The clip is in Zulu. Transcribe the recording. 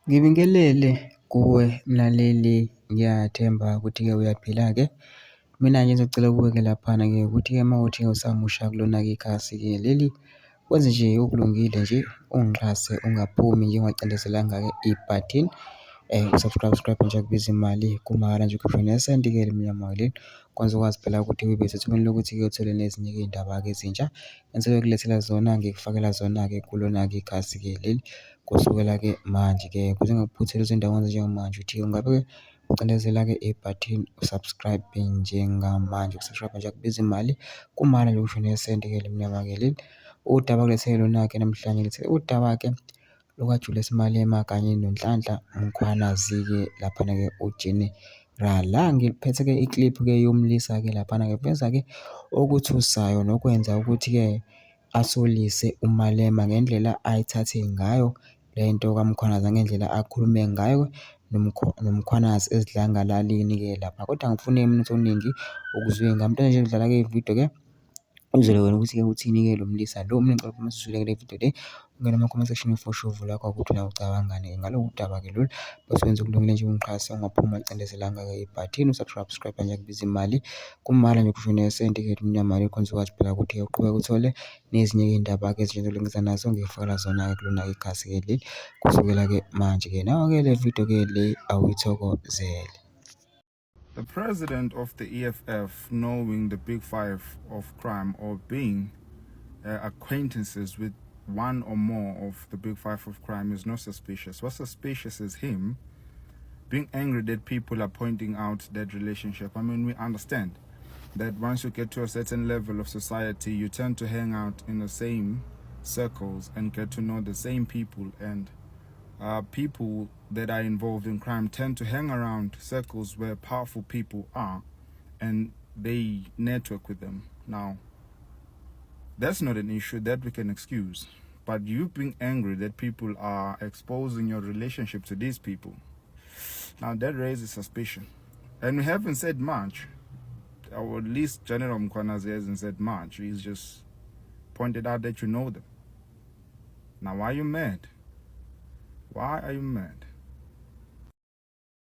Ngibingelele kuwe mlaleli, ngiyathemba ukuthi-ke uyaphila-ke. Mina nje ngizocela kuwe-ke laphana-ke ukuthi-ke uma uthi usamusha kulona-ke ikhasi-ke leli, wenze nje okulungile nje, ungixhase ungaphumi nje ungacindezelanga-ke ibhathini subscribe nje akubiza imali kumahhala nje ukhiphe nesenti-ke elimnyama leli, kwenza ukwazi phela ukuthi uyibe sethubeni lokuthi-ke uthole nezinye-ke iy'ndaba-ke ezintsha engizobe kulethela zona, ngikufakela zona-ke kulona-ke ikhasi-ke leli kusukela-ke manje-ke kuze ngikuphuthele ezindaweni njengamanje ukuthi ungabe ucindezela-ke ibhathini u-subscribe njengamanje. Uku-subscribe nje akubizi imali kumahhala nje ukusho nesenti-ke elimnyama-ke leli. Udaba kulethele lona-ke namhlanje ngilethele udaba-ke lukaJulius Malema kanye noNhlanhla Mkhwanazi-ke laphana-ke uGeneral. La ngiphethe-ke ikliphu-ke yomlisa-ke laphana-ke veza-ke okuthusayo nokwenza ukuthi-ke asolise uMalema ngendlela ayithathe ngayo lento kaMkhwanazi, ngendlela akhulume ngayo noMkhwanazi ezidlangalaleni-ke lapha. Kodwa angifuni iminutho eminingi ukuzwe ngami. Into nje ngidlala-ke ividiyo-ke uzwele wena ukuthi-ke uthini-ke lo mlisa lo. Mina ngicela uma usuzwile-ke le video le, ungene ama-comment section ufoshe uvo lakho ukuthi nawe ucabangani ngaloku daba-ke lolu, bese wenza okulungile nje ungiqhase, ungaphumi ucindezelanga-ke ibhathini u-subscribe nje akubiza imali kumahhala nje ukusho nesenti-ke elimnyama likhonza ukwazi phela ukuthi-ke uqhubeke uthole nezinye-ke iy'ndaba-ke ezinje engizolungisa nazo ngiyifakela zona-ke kulona-ke ikhasi-ke leli kusukela-ke manje-ke. Nawe-ke le video-ke le awuyithokozele. The president of the EFF, knowing the big five of crime or being acquaintances with one or more of the big five of crime, is not suspicious. What's suspicious is him being angry that people are pointing out that relationship. I mean, we understand that once you get to a certain level of society, you tend to hang out in the same circles and get to know the same people, and people that are involved in crime tend to hang around circles where powerful people are, and they network with them. Now, that's not an issue that we can excuse, but you being angry that people are exposing your relationship to these people, now that raises suspicion. And we haven't said much, or at least General Mkhwanazi hasn't said much. He's just pointed out that you know them. Now, why are you mad? Why are you mad?